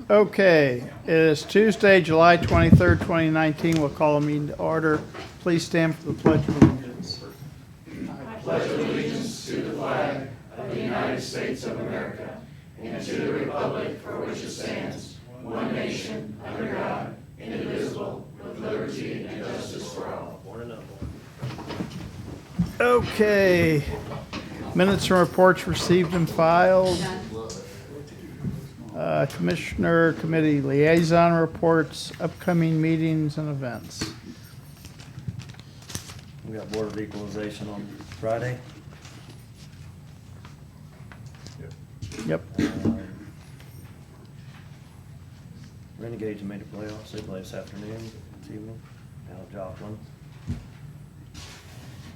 Okay, it is Tuesday, July 23rd, 2019. We'll call a meeting to order. Please stand for the Pledge of Allegiance. Okay, minutes and reports received and filed. Commissioner Committee Liaison Reports, upcoming meetings and events. We got Board of Equalization on Friday. Yep. Renegades made the playoffs. They play this afternoon, this evening, out of Joplin.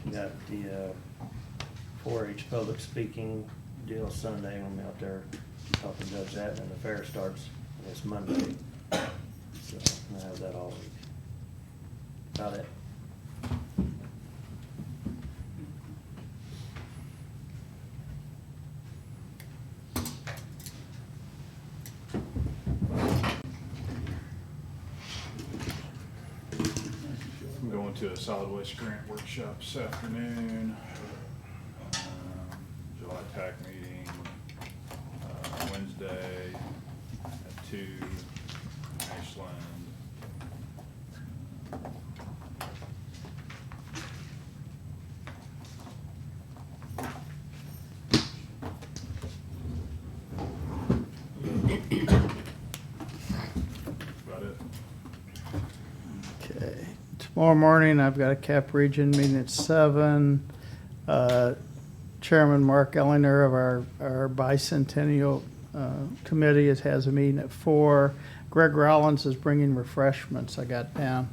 We got the 4-H public speaking deal Sunday. I'm out there helping judge that, and then the fair starts this Monday. So I have that all week. About it. I'm going to a solid waste grant workshop this afternoon. July TAC meeting, Wednesday at 2, Ashland. About it. Okay. Tomorrow morning, I've got a CAP Region meeting at 7. Chairman Mark Ellinger of our bicentennial committee has a meeting at 4. Greg Rollins is bringing refreshments, I got down.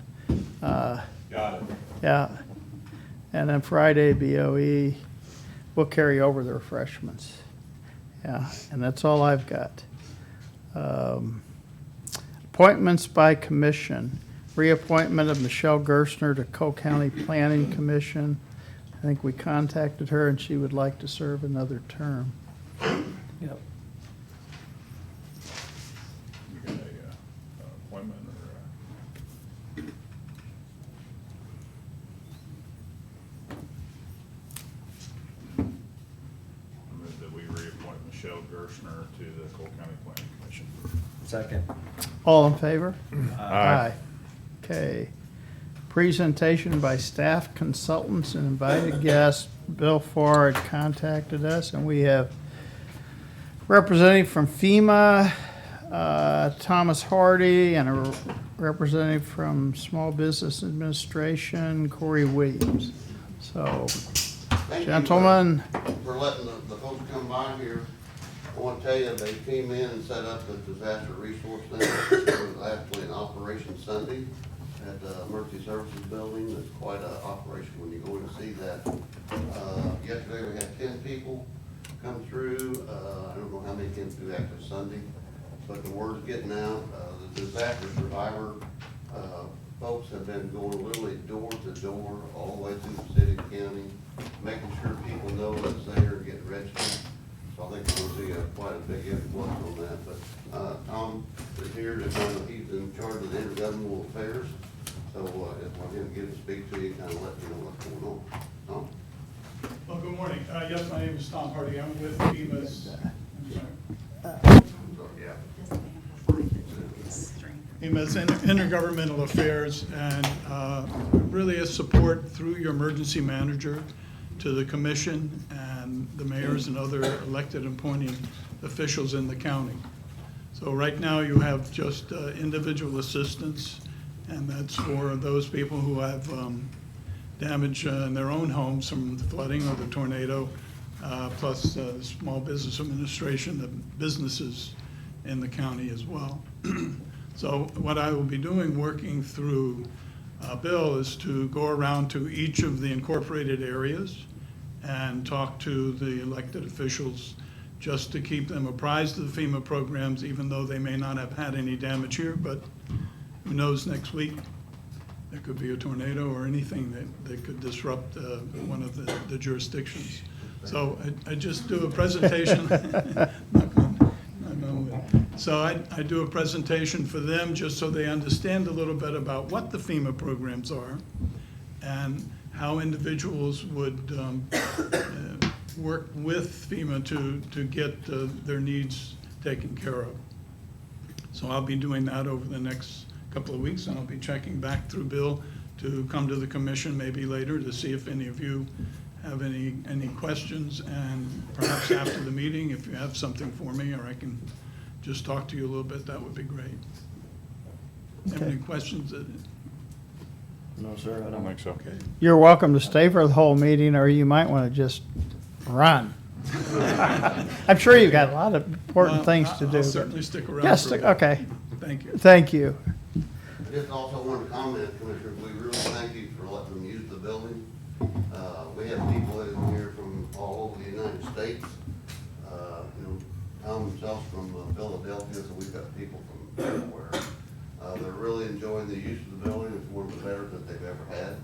Got it. Yeah. And then Friday, BOE, we'll carry over the refreshments. Yeah, and that's all I've got. Appointments by commission. Reappointment of Michelle Gerstner to Cole County Planning Commission. I think we contacted her and she would like to serve another term. Yep. You got a appointment or? I move that we reappoint Michelle Gerstner to the Cole County Planning Commission. Second. All in favor? Aye. Okay. Presentation by staff consultants and invited guests. Bill Farr had contacted us, and we have representative from FEMA, Thomas Hardy, and a representative from Small Business Administration, Corey Williams. So, Thank you gentlemen, for letting the folks come by here. I want to tell you, they came in and set up the disaster resource center. It was actually in operation Sunday at the Emergency Services Building. It's quite an operation when you go in to see that. Yesterday we had 10 people come through. I don't know how many came through after Sunday, but the word's getting out. The disaster survivor folks have been going literally door to door all the way through the city and county, making sure people know it's there and get registered. So I think we'll see quite a big influence on that. But Tom is here to he's in charge of the intergovernmental affairs. So I want him to get to speak to you, kind of let you know what's going on. Tom? Well, good morning. Yes, my name is Tom Hardy. I'm with FEMA's, I'm sorry. FEMA's Intergovernmental Affairs, and really is support through your emergency manager to the commission and the mayors and other elected appointing officials in the county. So right now you have just individual assistance, and that's for those people who have damage in their own homes from the flooding or the tornado, plus the Small Business Administration, the businesses in the county as well. So what I will be doing, working through Bill, is to go around to each of the incorporated areas and talk to the elected officials just to keep them apprised of the FEMA programs, even though they may not have had any damage here. But who knows, next week there could be a tornado or anything that could disrupt one of the jurisdictions. So I just do a presentation knock on wood, So I do a presentation for them just so they understand a little bit about what the FEMA programs are and how individuals would work with FEMA to get their needs taken care of. So I'll be doing that over the next couple of weeks, and I'll be checking back through Bill to come to the commission maybe later to see if any of you have any questions, and perhaps after the meeting, if you have something for me, or I can just talk to you a little bit, that would be great. Have any Okay. questions? No, sir, I I don't think so. Okay. You're welcome to stay for the whole meeting, or you might want to just run. I'm sure you've got a lot of important Well, things to do. I'll certainly stick around. Yes, for a bit. okay, Thank you. thank you. I just also want to comment, Commissioner, we really thank you for letting them use the building. We have people in here from all over the United States. Tom himself from Philadelphia, so we've got people from everywhere. They're really enjoying the use of the building. It's one of the better that they've ever had.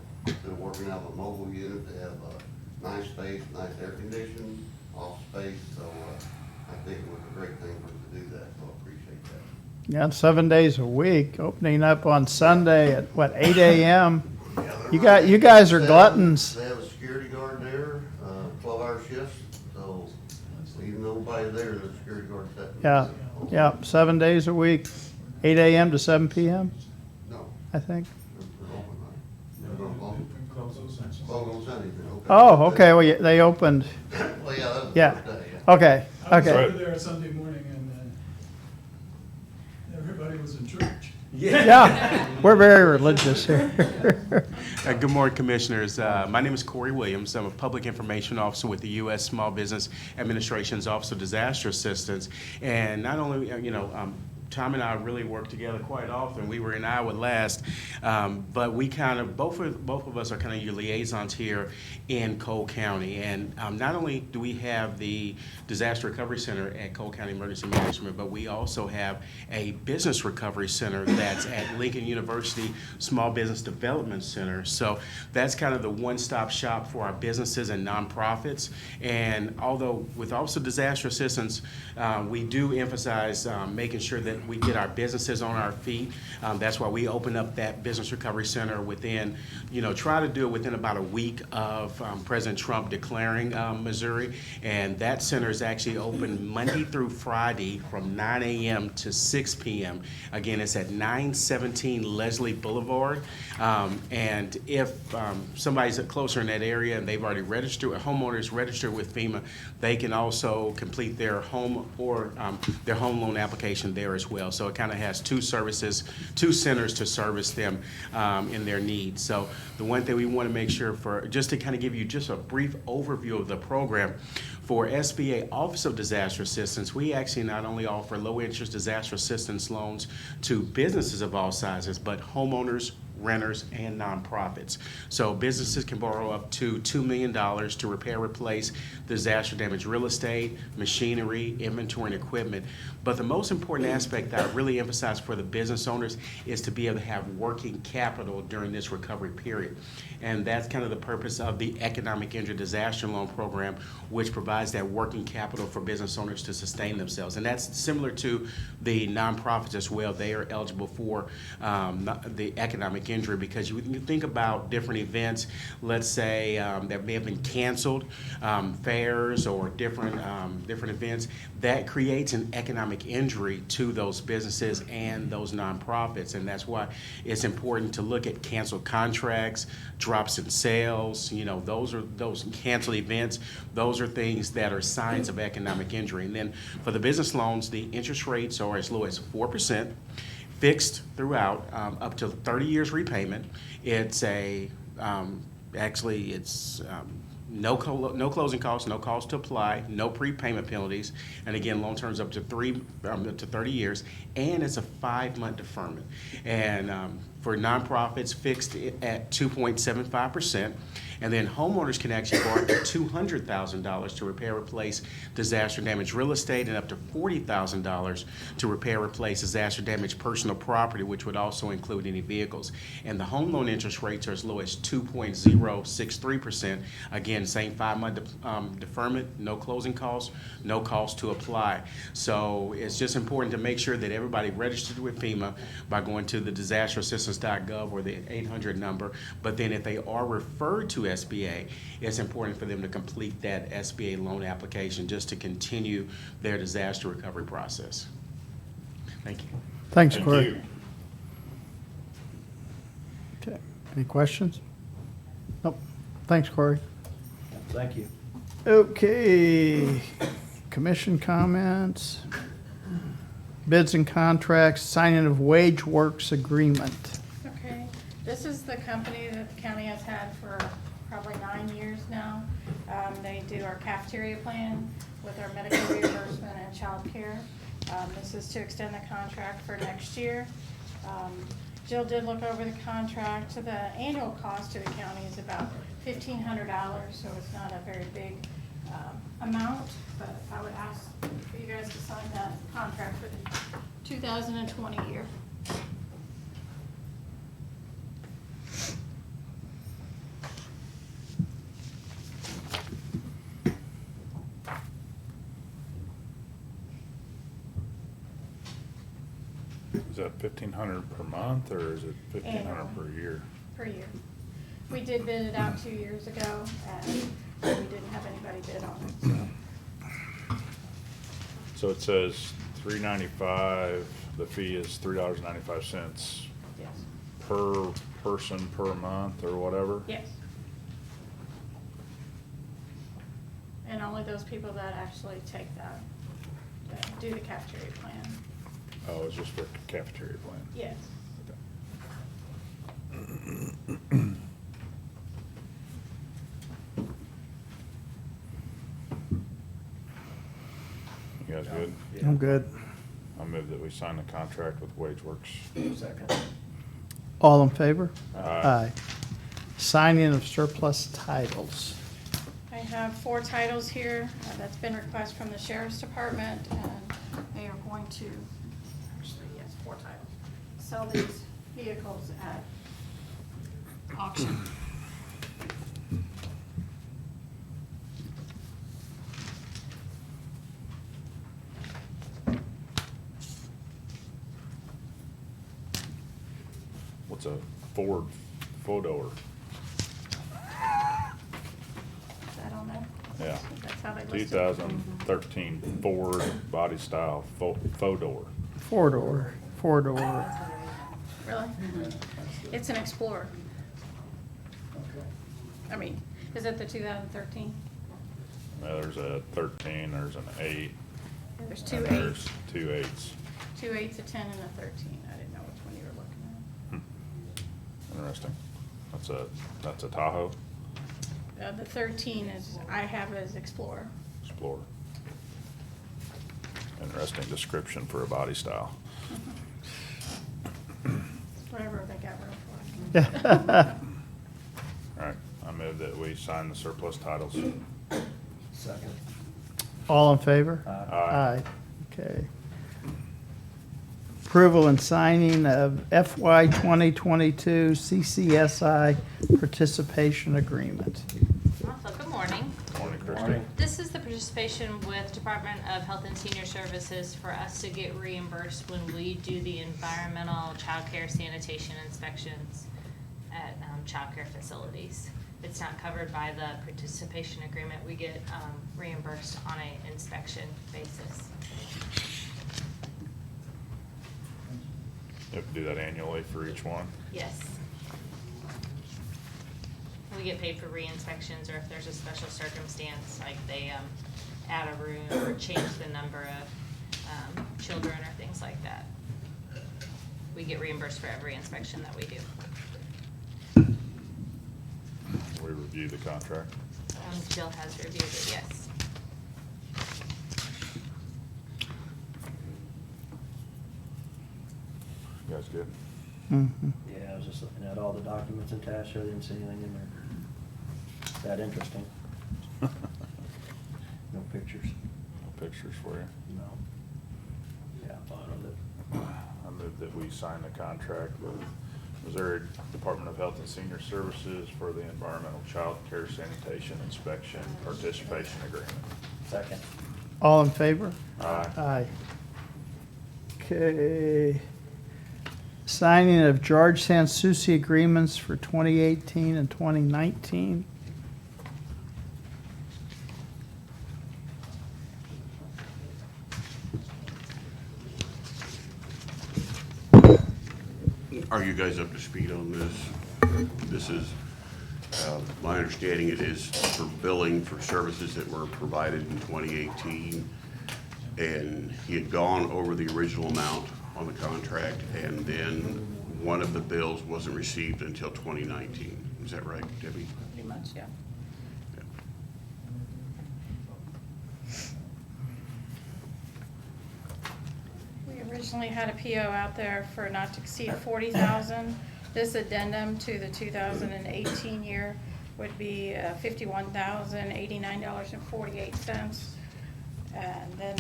They're working out of a mobile unit. They have a nice space, nice air conditioning, off space, so I think it was a great thing for them to do that, so I appreciate that. Yeah, 7 days a week, opening up on Sunday at, what, 8 AM? You guys are gluttons. They have a security guard there, 12-hour shifts, so even though nobody's there, there's a security guard sitting. Yeah, yeah, 7 days a week, 8 AM to 7 PM, No, I think. they're open, right? They're gonna close on Sunday, then, okay. Oh, okay, well, yeah, they opened, Well, yeah, that was the yeah, first day, yeah. okay, I was okay. over there Sunday morning, and everybody was in church. Yeah, we're very religious here. Good morning, Commissioners. My name is Corey Williams. I'm a Public Information Officer with the U.S. Small Business Administration's Office of Disaster Assistance. And not only, Tom and I really work together quite often. We were in Iowa last, but we kind of, both of us are kind of your liaisons here in Cole County. And not only do we have the Disaster Recovery Center at Cole County Emergency Management, but we also have a Business Recovery Center that's at Lincoln University Small Business Development Center. So that's kind of the one-stop shop for our businesses and nonprofits. And although with Office of Disaster Assistance, we do emphasize making sure that we get our businesses on our feet. That's why we open up that Business Recovery Center within, try to do it within about a week of President Trump declaring Missouri. And that center is actually open Monday through Friday from 9 a.m. to 6 p.m. Again, it's at 917 Leslie Boulevard. And if somebody's closer in that area and they've already registered, a homeowner's registered with FEMA, they can also complete their home or their home loan application there as well. So it kind of has two centers to service them in their needs. So the one thing we want to make sure just to kind of give you just a brief overview of the program, for SBA Office of Disaster Assistance, we actually not only offer low-interest disaster assistance loans to businesses of all sizes, but homeowners, renters, and nonprofits. So businesses can borrow up to $2 million to repair, replace disaster damaged real estate, machinery, inventory, and equipment. But the most important aspect that I really emphasize for the business owners is to be able to have working capital during this recovery period. And that's kind of the purpose of the Economic Injury Disaster Loan Program, which provides that working capital for business owners to sustain themselves. And that's similar to the nonprofits as well. They are eligible for the economic injury because you think about different events, let's say that may have been canceled, fairs or different events, that creates an economic injury to those businesses and those nonprofits. And that's why it's important to look at canceled contracts, drops in sales, those canceled events, those are things that are signs of economic injury. And then for the business loans, the interest rates are as low as 4%, fixed throughout, up to 30 years repayment. It's no closing costs, no cost to apply, no prepayment penalties, and again, loan terms up to 30 years, and it's a 5-month deferment. And For nonprofits, fixed at 2.75%. And then homeowners can actually borrow up to $200,000 to repair, replace disaster damaged real estate, and up to $40,000 to repair, replace disaster damaged personal property, which would also include any vehicles. And the home loan interest rates are as low as 2.063%. Again, same 5-month deferment, no closing costs, no cost to apply. So it's just important to make sure that everybody registered with FEMA by going to the disasterassistance.gov or the 800 number. But then if they are referred to SBA, it's important for them to complete that SBA loan application just to continue their disaster recovery process. Thank you. Thanks, Thank Corey. you. Okay, any questions? Nope. Thanks, Corey. Thank you. Okay, commission comments, bids and contracts, signing of wage works agreement. Okay, this is the company that the county has had for probably 9 years now. They do our cafeteria plan with our medical reimbursement and child care. This is to extend the contract for next year. Jill did look over the contract. The annual cost to the county is about $1,500, so it's not a very big amount, but I would ask for you guys to sign that contract for the 2020 year. Is that 1,500 per month, or is it 1,500 per year? Per year. We did bid it out 2 years ago, and we didn't have anybody bid on it, so. So it says $3.95, the fee is $3.95 Yes. per person per month or whatever? Yes. And only those people that actually take that do the cafeteria plan. Oh, it's just for cafeteria plan? Yes. You guys good? I'm good. I'll move that we sign the contract with WageWorks. Second. All in favor? Aye. Signing of surplus titles. I have 4 titles here. That's been requested from the sheriff's department, and they are going to, actually, yes, 4 titles, sell these vehicles at auction. What's a Ford Four-Door? I don't know. Yeah. That's how they listed it. 2013 Ford body style Four-Door. Four-door. Really? It's an Explorer. I mean, is it the 2013? There's a 13, there's an 8. There's 2 and 8s. There's 2 8s. 2 8s, a 10, and a 13. I didn't know which one you were looking Interesting. That's a Tahoe at. The 13 is, I have as Explorer. Explorer. Interesting description for a body style. Whatever they got room for. All right, I move that we sign the surplus titles. Second. All in favor? Aye. Okay. Approval and signing of FY 2022 CCSI participation agreement. Also, good morning. Morning, Christie. Morning. This is the participation with Department of Health and Senior Services for us to get reimbursed when we do the environmental child care sanitation inspections at child care facilities. It's not covered by the participation agreement. We get reimbursed on an inspection basis. You have to do that annually for each one? Yes. We get paid for re-inspections, or if there's a special circumstance, like they add a room or change the number of children or things like that. We get reimbursed for every inspection that we do. We review the contract. Jill has reviewed it, yes. You guys good? Mhm. Yeah, I was just looking at all the documents attached, I didn't see anything in there that interesting. No pictures, No pictures for you. no. Yeah, fine with it. I move that we sign the contract with Missouri Department of Health and Senior Services for the environmental child care sanitation inspection participation agreement. Second. All in favor? Aye. Aye. Okay. Signing of George Sansucci agreements for 2018 and 2019. Are you guys up to speed on this? This is, my understanding it is for billing for services that were provided in 2018. And he had gone over the original amount on the contract, and then one of the bills wasn't received until 2019. Is that right, Debbie? Pretty much, yeah. Yeah. We originally had a PO out there for not to exceed 40,000. This addendum to the 2018 year would be $51,089.48. And then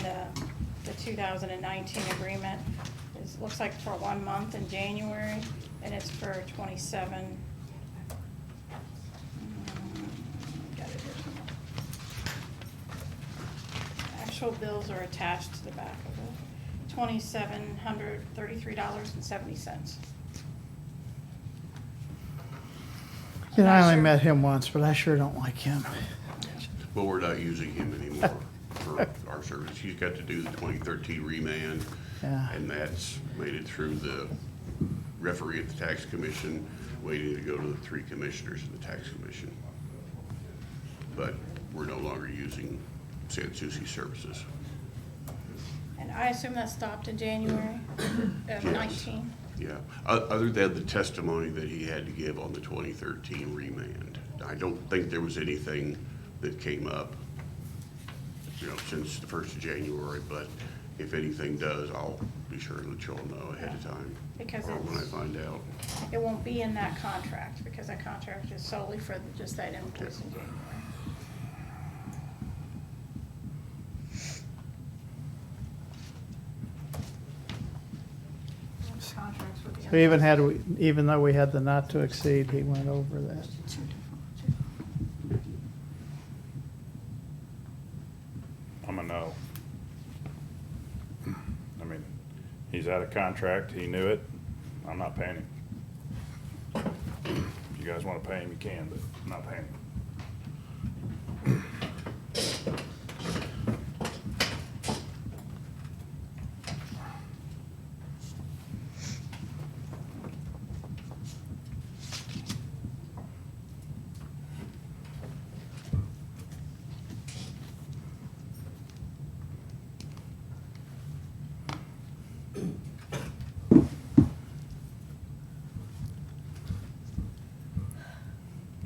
the 2019 agreement is, looks like for 1 month in January, and it's for 27. Got it here somewhere. Actual bills are attached to the back of it. $2,733.70. Yeah, I only met him once, but I sure don't like him. But we're not using him anymore for our service. He's got to do the 2013 remand. Yeah. And that's made it through the referee at the tax commission, waiting to go to the 3 commissioners of the tax commission. But we're no longer using Sansucci services. And I assume that stopped in January of Yes. 19. Yeah, other than the testimony that he had to give on the 2013 remand. I don't think there was anything that came up, since the 1st of January, but if anything does, I'll be sure to let you all know ahead of time. Because Or when I find out. it won't be in that contract, because that contract is solely for just that invoice in January. Those contracts would be So even though we had the not to exceed, he went over that. I'm a no. I mean, he's out of contract, he knew it, I'm not paying him. If you guys wanna pay him, you can, but I'm not paying him.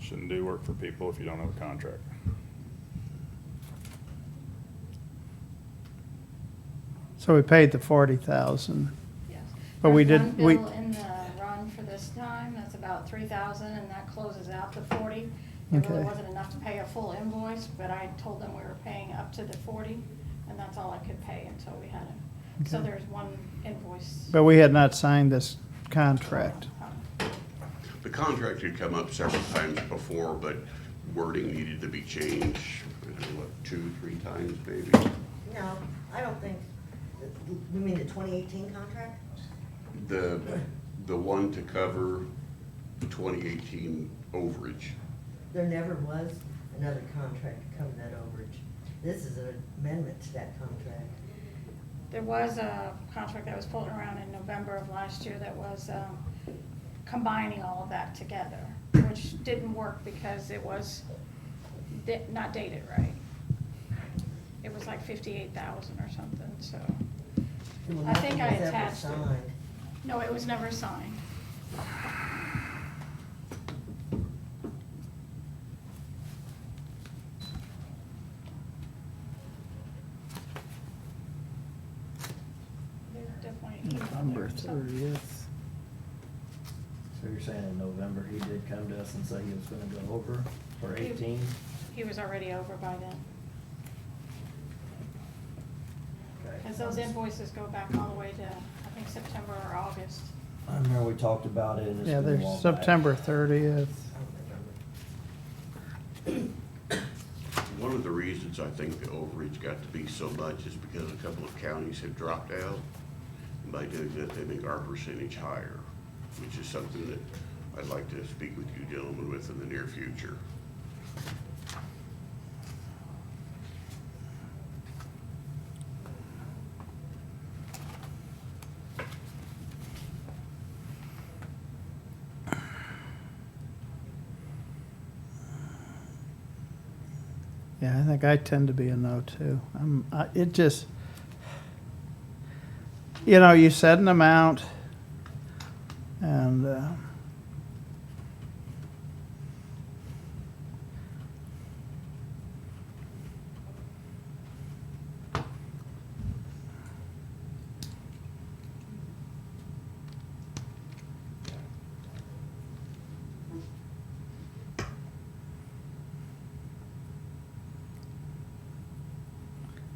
Shouldn't do work for people if you don't have a contract. So we paid the 40,000. Yes. But we There's did- one we- bill in the run for this time, that's about 3,000, and that closes out the 40. It really Okay. wasn't enough to pay a full invoice, but I told them we were paying up to the 40, and that's all I could pay until we had it. So Okay. there's one invoice. But we had not signed this contract. The contract had come up several times before, but wording needed to be changed, 2, 3 times maybe. No, I don't think, you mean the 2018 contract? The one to cover the 2018 overage. There never was another contract to cover that overage. This is an amendment to that contract. There was a contract that was floating around in November of last year that was combining all of that together, which didn't work because it was not dated right. It was like 58,000 or something, so. Well, I think I nothing was ever attached it. signed. No, it was never signed. There's definitely email November there, so. 30th. you're saying in November, he did come to us and say he was gonna go over for 18? He was already over by then. Okay. Because those invoices go back all the way to, I think, September or August. I remember we talked about it and it's Yeah, been a there's while back. September 30th. I don't remember. One of the reasons I think the overage got to be so much is because a couple of counties have dropped out. And by doing that, they make our percentage higher, which is something that I'd like to speak with you gentlemen with in the near future. Yeah, I think I tend to be a no too. It just, you know, you set an amount and,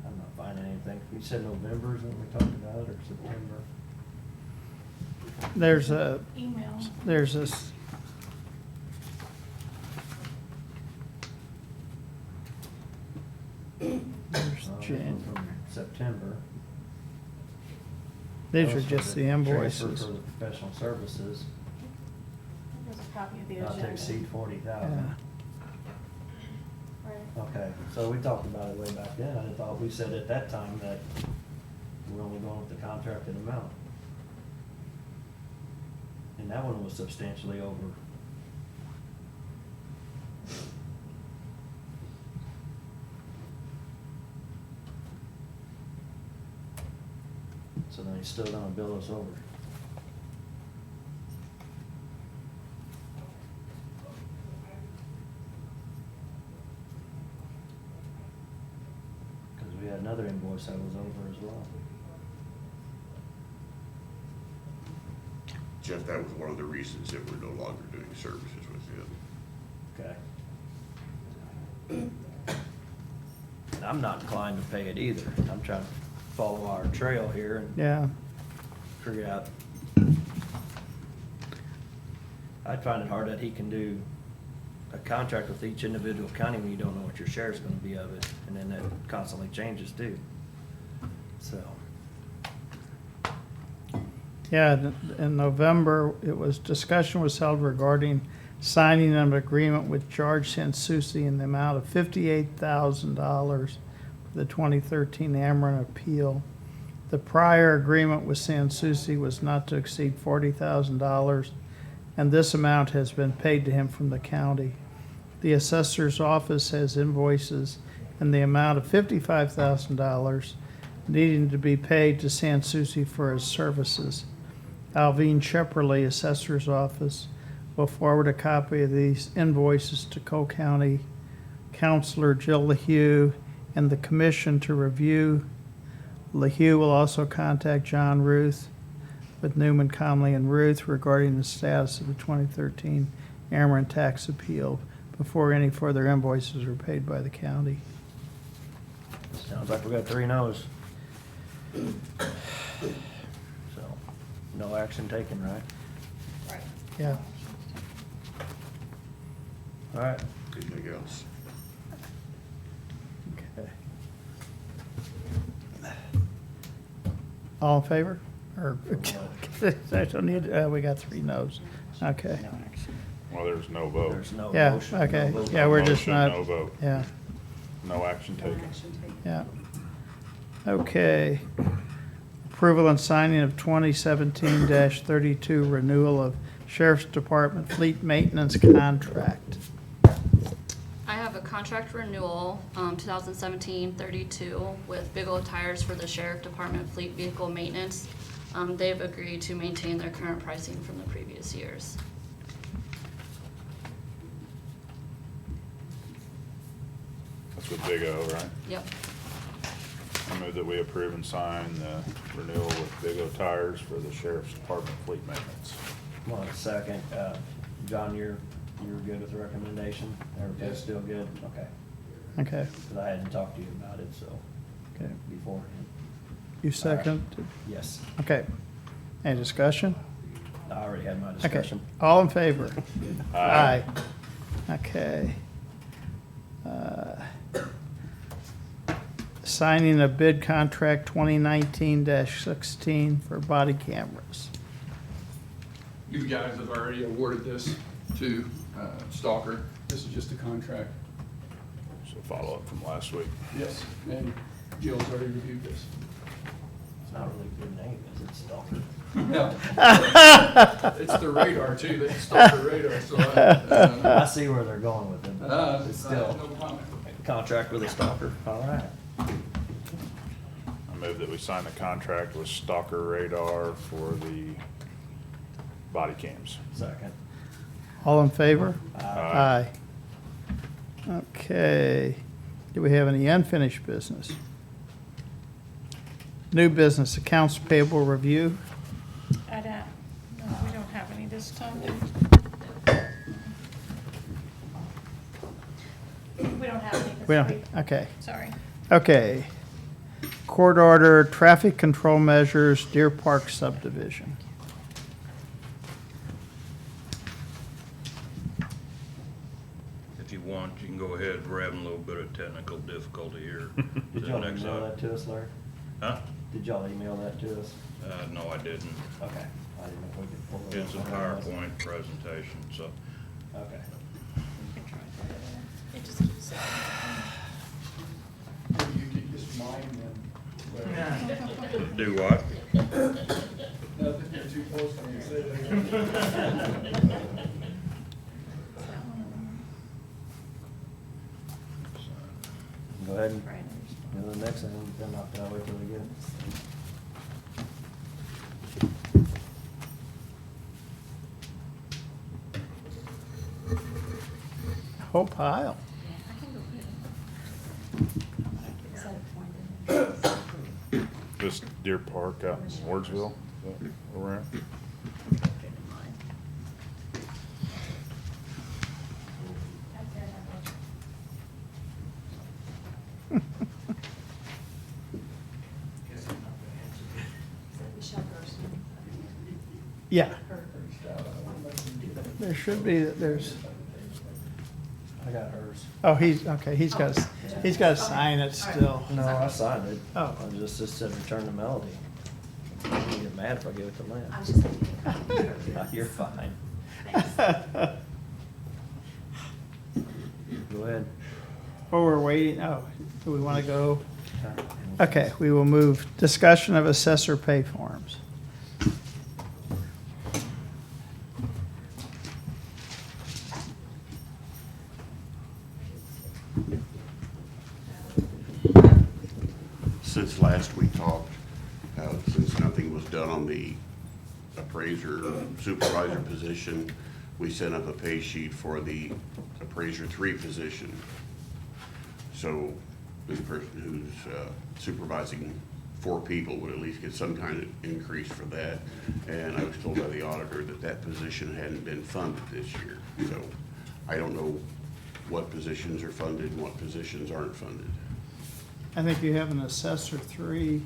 I'm not finding anything. You said November is what we talked about, or September? there's this, there's This one's Jan, from September. these That are was for just the transfer invoices. For the professional services, There's a copy of the not to agenda. exceed 40,000. Yeah. Right. Okay, so we talked about it way back then. I thought we said at that time that we're only going with the contracted amount. And that one was substantially over. So then he's still gonna bill us over. Cause we had another invoice that was over as well. Jeff, that was one of the reasons that we're no longer doing services with them. Okay. And I'm not inclined to pay it either. I'm trying to follow our trail here and Yeah, figure out. I'd find it hard that he can do a contract with each individual county when you don't know what your share is gonna be of it, and then that constantly changes too. So, yeah, in November, discussion was held regarding signing an agreement with George Sansucci in the amount of $58,000 for the 2013 Ameren appeal. The prior agreement with Sansucci was not to exceed $40,000, and this amount has been paid to him from the county. The assessor's office has invoices in the amount of $55,000 needing to be paid to Sansucci for his services. Alvin Shepperly, assessor's office, will forward a copy of these invoices to Cole County Counselor Jill LaHue and the commission to review. LaHue will also contact John Ruth with Newman, Comley, and Ruth regarding the status of the 2013 Ameren tax appeal before any further invoices are paid by the county. sounds like we got 3 no's. So, no action taken, right? Right. Yeah. All right. Anything else? Okay. All in favor? Or, I don't need, we got 3 no's. Okay. Well, there's no vote. There's no Yeah, motion. no okay. vote. Yeah, we're just Motion, not, no vote. yeah, No action taken. yeah. Okay. Approval and signing of 2017-32 renewal of Sheriff's Department Fleet Maintenance Contract. I have a contract renewal, 2017-32 with Bigelow Tires for the Sheriff Department Fleet Vehicle Maintenance. They've agreed to maintain their current pricing from the previous years. That's with Big O, right? Yep. I move that we approve and sign the renewal with Big O Tires for the Sheriff's Department fleet maintenance. Well, second, John, you're good with the recommendation? Everything's Yes. still good? Okay. Okay, Because I hadn't talked to you about it, so, okay. beforehand. You second? Yes, Okay. Any discussion? I already had my Okay. discussion. All in favor? Aye. Okay. Signing a bid contract 2019-16 for body cameras. You guys have already awarded this to Stalker. This is just a contract. So follow up from last week. Yes. And Jill's already reviewed this. It's not really a good name, is it, Stalker? No. It's the radar too, they Stalker radar, so I see where they're going with it, but it's still no comment. a contract with a stalker. All right. I move that we sign the contract with Stalker Radar for the body cams. Second. All in favor? Aye. Okay. Do we have any unfinished business? New business, accounts payable review. I don't, no, we don't have any this time. We don't have any We this don't, week. okay. Sorry. Okay. Court order, traffic control measures, Deer Park subdivision. If you want, you can go ahead. We're having a little bit of technical difficulty here. Did The y'all next email item. that to us, Larry? Huh? Did y'all email that to us? No, I didn't. Okay. I didn't know if we could pull it. It's a up on our list. PowerPoint presentation, so. Okay. We can try that. It just keeps saying. Maybe you could just mine them. Do what? Nothing, you're too close to me to say that. Go ahead and Right. go to the next one, then I'll wait till we get it. Whole pile. This Deer Park out in Wardsville, is that where we're at? Yeah. There should be, there's, I got hers. oh, okay, he's got to sign it still. No, I signed it. Oh. I just said return to Melody. I'm gonna get mad if I give it to Lynn. No, you're fine. Go ahead. Oh, we're waiting, oh, do we want to go? Okay, we will move discussion of assessor pay forms. Since last we talked, since nothing was done on the appraiser supervisor position, we sent up a pay sheet for the appraiser 3 position. So this person who's supervising 4 people would at least get some kind of increase for that. And I was told by the auditor that that position hadn't been funded this year. So I don't know what positions are funded and what positions aren't funded. I think you have an assessor 3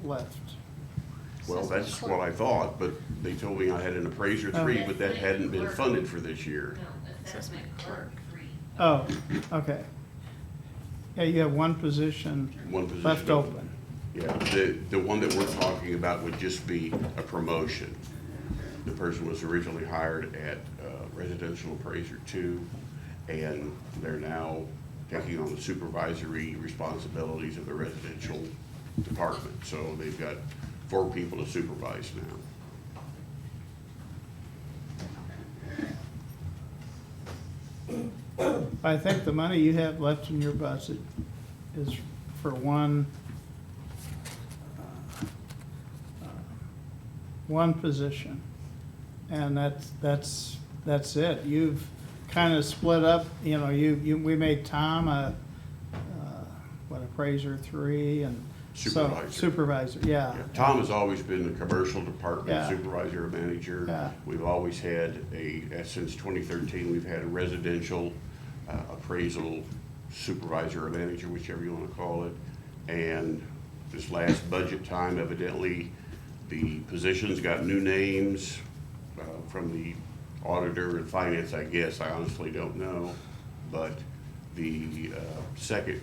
left. Well, that's what I thought, but they told me I had an appraiser 3, but that hadn't been funded for this year. Assessment clerk. Oh, okay. Yeah, you have one position One position left open. Yeah, the one that we're talking about would just be a promotion. The person was originally hired at residential appraiser 2, and they're now taking on the supervisory responsibilities of the residential department. So they've got 4 people to supervise now. I think the money you have left in your budget is for one position. And that's it. You've kind of split up, we made Tom a appraiser 3, and Supervisor. Supervisor, yeah. Yeah, Tom has always been the commercial department Yeah. supervisor or manager. Yeah. We've always had since 2013, we've had a residential appraisal supervisor or manager, whichever you want to call it. And this last budget time, evidently, the positions got new names from the auditor and finance, I guess. I honestly don't know. But the second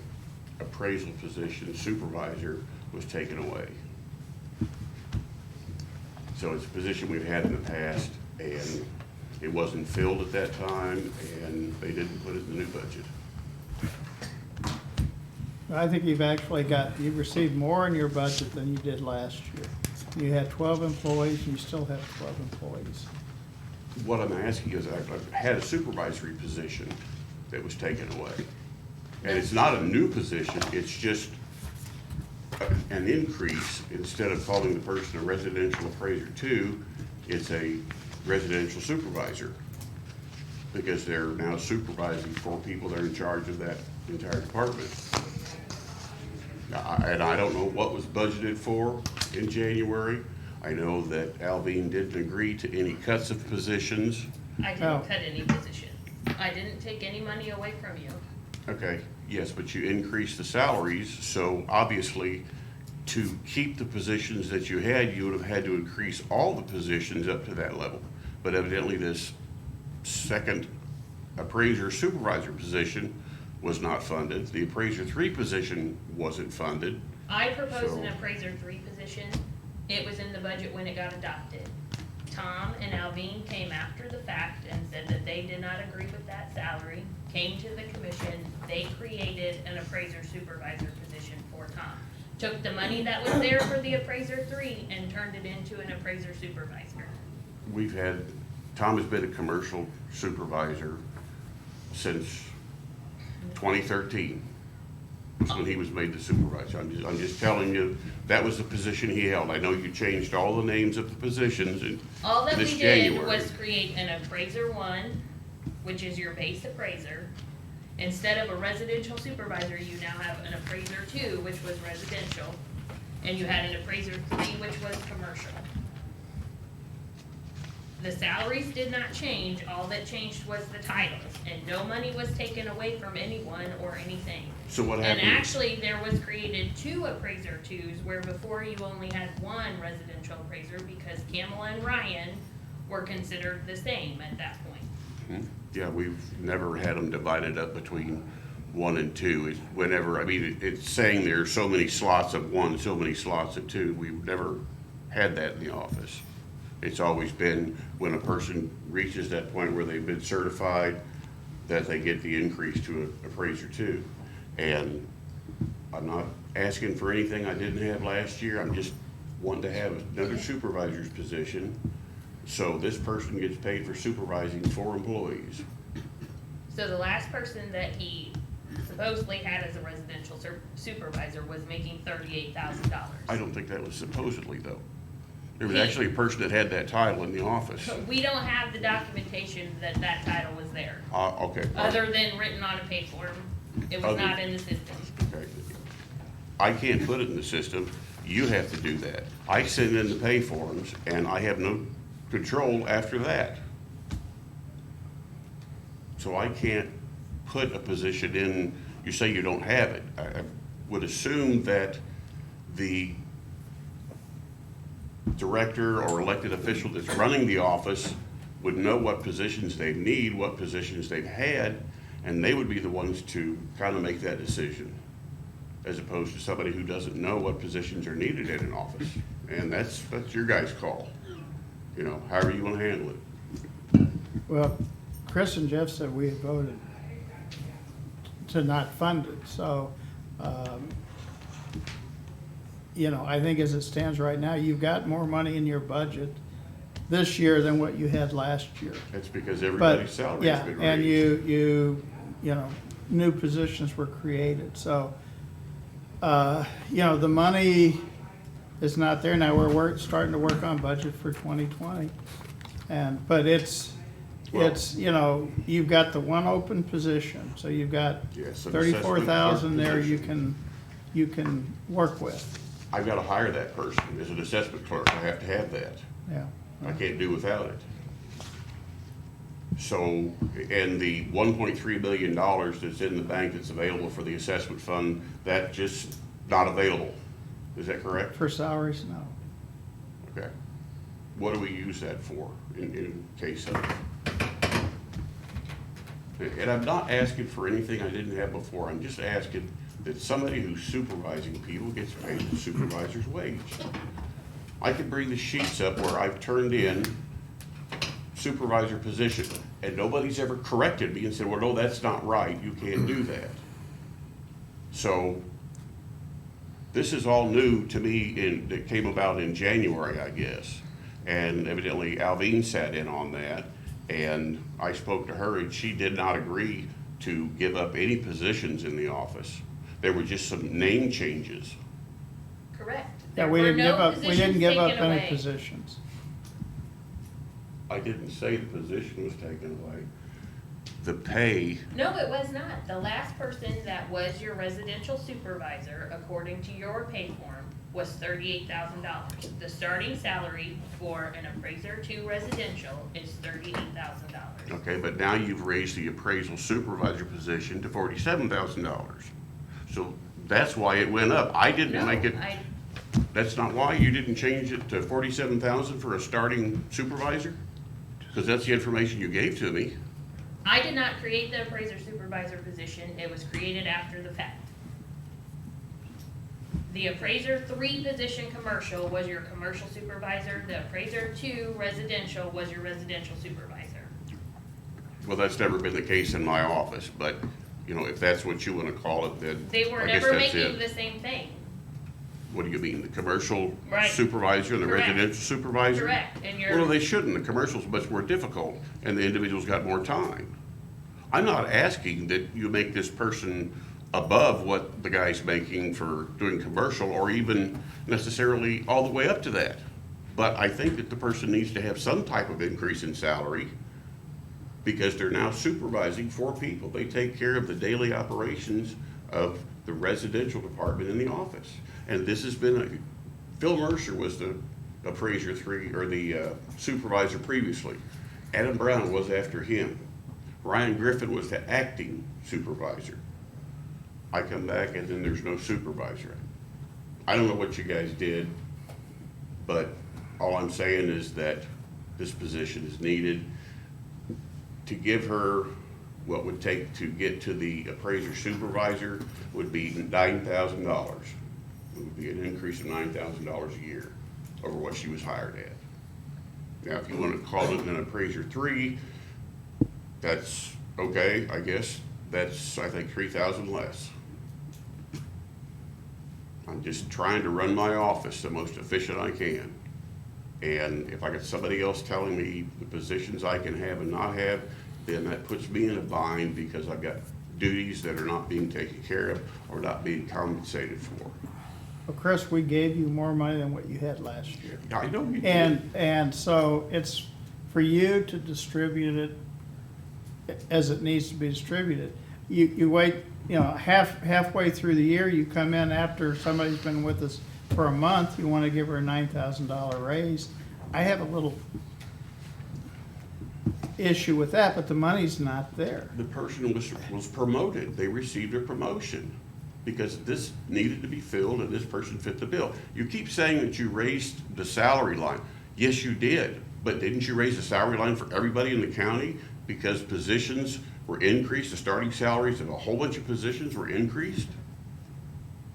appraisal position, supervisor, was taken away. So it's a position we've had in the past, and it wasn't filled at that time, and they didn't put it in the new budget. I think you've received more in your budget than you did last year. You had 12 employees, and you still have 12 employees. What I'm asking is, I had a supervisory position that was taken away. And it's not a new position, it's just an increase. Instead of calling the person a residential appraiser 2, it's a residential supervisor. Because they're now supervising 4 people that are in charge of that entire department. And I don't know what was budgeted for in January. I know that Alvin didn't agree to any cuts of positions. I didn't cut any position. I didn't take any money away from you. Okay, yes, but you increased the salaries, so obviously, to keep the positions that you had, you would have had to increase all the positions up to that level. But evidently, this second appraiser supervisor position was not funded. The appraiser 3 position wasn't funded. I proposed an So- appraiser 3 position. It was in the budget when it got adopted. Tom and Alvin came after the fact and said that they did not agree with that salary, came to the commission, they created an appraiser supervisor position for Tom. Took the money that was there for the appraiser 3 and turned it into an appraiser supervisor. Tom has been a commercial supervisor since 2013. Was when he was made the supervisor. I'm just telling you, that was the position he held. I know you changed all the names of the positions in All that we this did January. was create an appraiser 1, which is your base appraiser. Instead of a residential supervisor, you now have an appraiser 2, which was residential, and you had an appraiser 3, which was commercial. The salaries did not change, all that changed was the titles, and no money was taken away from anyone or anything. So what And happened? actually, there was created 2 appraiser 2s, where before you only had 1 residential appraiser, because Kamala and Ryan were considered the same at that point. Yeah, we've never had them divided up between 1 and 2. It's whenever, I mean, it's saying there's so many slots of 1, so many slots of 2. We've never had that in the office. It's always been when a person reaches that point where they've been certified, that they get the increase to an appraiser 2. And I'm not asking for anything I didn't have last year. I'm just wanting to have another supervisor's position. So this person gets paid for supervising 4 employees. So the last person that he supposedly had as a residential supervisor was making $38,000. I don't think that was supposedly, though. There was actually a person that had that title in the office. We don't have the documentation that that title was there, Okay. other than written on a pay form. It was Other- not in the system. Okay. I can't put it in the system. You have to do that. I send in the pay forms, and I have no control after that. So I can't put a position in, you say you don't have it. I would assume that the director or elected official that's running the office would know what positions they need, what positions they've had, and they would be the ones to kind of make that decision, as opposed to somebody who doesn't know what positions are needed in an office. And that's your guys' call, you know, however you want to handle it. Well, Chris and Jeff said we had voted to not fund it, so, you know, I think as it stands right now, you've got more money in your budget this year than what you had last year. That's because But, everybody's salary's yeah, been raised. and you know, new positions were created, so, you know, the money is not there now. We're starting to work on budget for 2020. But it's, you know, you've got the 1 open position, so you've got Yes, an assessment 34,000 there position. you can work with. I've got to hire that person. As an assessment clerk, I have to have that. Yeah. I can't do without it. So, and the $1.3 billion that's in the bank that's available for the assessment fund, that just not available. Is that correct? For salaries, no. Okay. What do we use that for in case of? And I'm not asking for anything I didn't have before. I'm just asking that somebody who's supervising people gets paid the supervisor's wage. I could bring the sheets up where I've turned in supervisor position, and nobody's ever corrected me and said, well, no, that's not right, you can't do that. So this is all new to me, it came about in January, I guess. And evidently Alvine sat in on that, and I spoke to her, and she did not agree to give up any positions in the office. There were just some name changes. Correct. Yeah, There we were didn't no give up, we didn't positions give up taken any away. positions. I didn't say the position was taken away. The pay, No, it was not. The last person that was your residential supervisor, according to your pay form, was $38,000. The starting salary for an appraiser 2 residential is $38,000. okay, but now you've raised the appraisal supervisor position to $47,000. So that's why it went up. I didn't No, make it, that's not why? You didn't change it to $47,000 for a starting supervisor? Because that's the information you gave to me. I did not create the appraiser supervisor position. It was created after the fact. The appraiser 3 position commercial was your commercial supervisor. The appraiser 2 residential was your residential supervisor. Well, that's never been the case in my office, but, you know, if that's what you want to call it, then They were I guess never that's making it. the same thing. What do you mean, the commercial Right. supervisor and the Correct. residential supervisor? Correct, and Well, you're, they shouldn't. The commercial's much more difficult, and the individual's got more time. I'm not asking that you make this person above what the guy's making for doing commercial, or even necessarily all the way up to that. But I think that the person needs to have some type of increase in salary, because they're now supervising 4 people. They take care of the daily operations of the residential department in the office. And this has been Phil Mercer was the appraiser 3, or the supervisor previously. Adam Brown was after him. Ryan Griffin was the acting supervisor. I come back and then there's no supervisor. I don't know what you guys did, but all I'm saying is that this position is needed. To give her what would take to get to the appraiser supervisor would be $9,000. It would be an increase of $9,000 a year over what she was hired at. Now, if you want to call it an appraiser 3, that's okay, I guess. That's, I think, $3,000 less. I'm just trying to run my office the most efficient I can. And if I got somebody else telling me the positions I can have and not have, then that puts me in a bind, because I've got duties that are not being taken care of or not being compensated for. Well, Chris, we gave you more money than what you had last year. I know you did. And so it's for you to distribute it as it needs to be distributed. You wait, you know, halfway through the year, you come in after somebody's been with us for a month, you want to give her a $9,000 raise. I have a little issue with that, but the money's not there. The person was promoted. They received a promotion because this needed to be filled and this person fit the bill. You keep saying that you raised the salary line. Yes, you did, but didn't you raise the salary line for everybody in the county because positions were increased, the starting salaries of a whole bunch of positions were increased?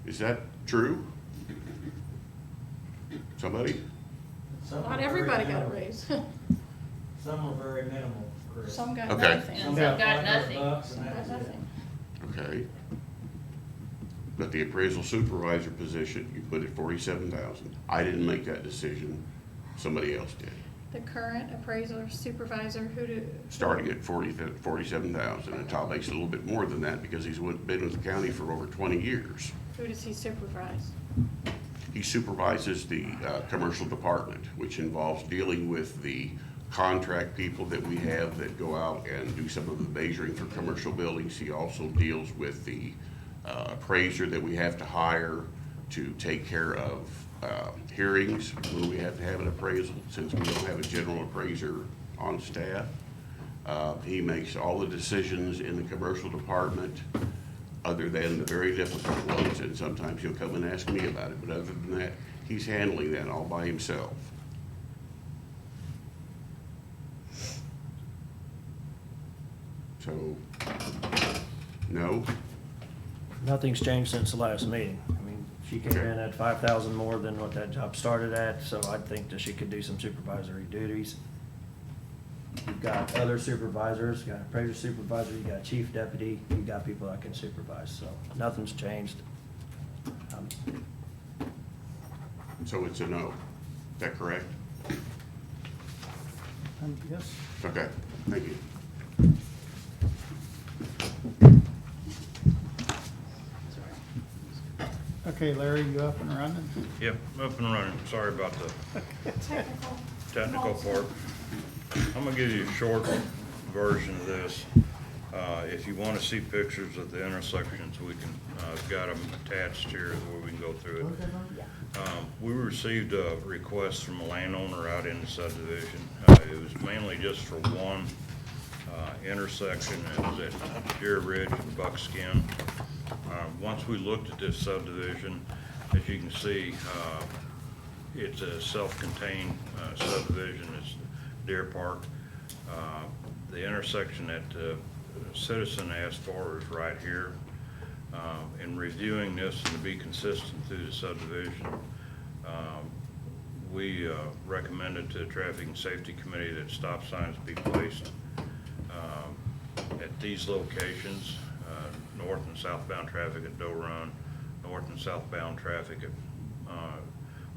Is that true? Somebody? Not everybody got a raise. Some are very minimal, Chris. Some got Okay. nothing. and Yeah. some got $500 nothing. and Got that's it. nothing. Okay. But the appraisal supervisor position, you put at 47,000. I didn't make that decision. Somebody else did. The current appraiser supervisor, who do? Starting at 47,000, and Tom makes a little bit more than that because he's been with the county for over 20 years. Who does he supervise? He supervises the commercial department, which involves dealing with the contract people that we have that go out and do some of the measuring for commercial buildings. He also deals with the appraiser that we have to hire, to take care of hearings when we have to have an appraisal, since we don't have a general appraiser on staff. He makes all the decisions in the commercial department, other than the very difficult ones, and sometimes he'll come and ask me about it, but other than that, he's handling that all by himself. So, no? Nothing's changed since the last meeting. I mean, she came in at 5,000 more than what that job started at, so I think that she could do some supervisory duties. You've got other supervisors, you got appraiser supervisor, you got chief deputy, you got people that can supervise, so nothing's changed. So it's a no. Is that correct? Yes. Okay, thank you. Okay, Larry, you up and running? Yep, up and running. Sorry about the technical part. I'm gonna give you a short version of this. If you wanna see pictures of the intersections, we can, I've got them attached here where we can go through it. We received a request from a landowner out in the subdivision. It was mainly just for one intersection. It was at Deer Ridge and Buckskin. Once we looked at this subdivision, as you can see, it's a self-contained subdivision. It's Deer Park. The intersection that citizen asked for is right here. In reviewing this and to be consistent through the subdivision, we recommended to the Traffic and Safety Committee that stop signs be placed at these locations, north and southbound traffic at Doe Run, north and southbound traffic at,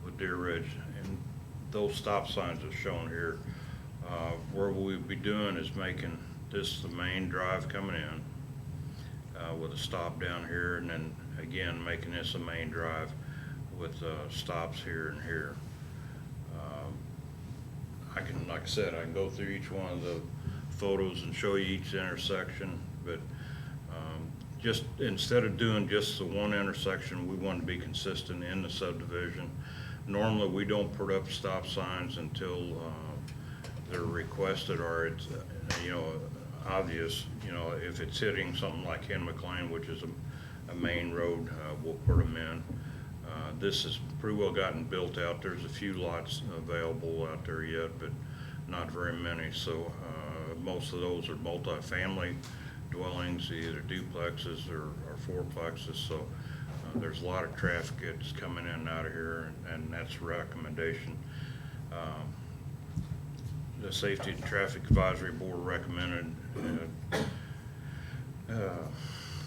with Deer Ridge. And those stop signs are shown here. Where we'll be doing is making this the main drive coming in with a stop down here, and then again making this a main drive with stops here and here. I can, like I said, I can go through each one of the photos and show you each intersection, but just instead of doing just the one intersection, we want to be consistent in the subdivision. Normally, we don't put up stop signs until they're requested or it's, you know, obvious. You know, if it's hitting something like Ken McLean, which is a main road, we'll put them in. This has pretty well gotten built out. There's a few lots available out there yet, but not very many. So most of those are multi-family dwellings, either duplexes or fourplexes. So there's a lot of traffic that's coming in and out of here, and that's a recommendation. The Safety and Traffic Advisory Board recommended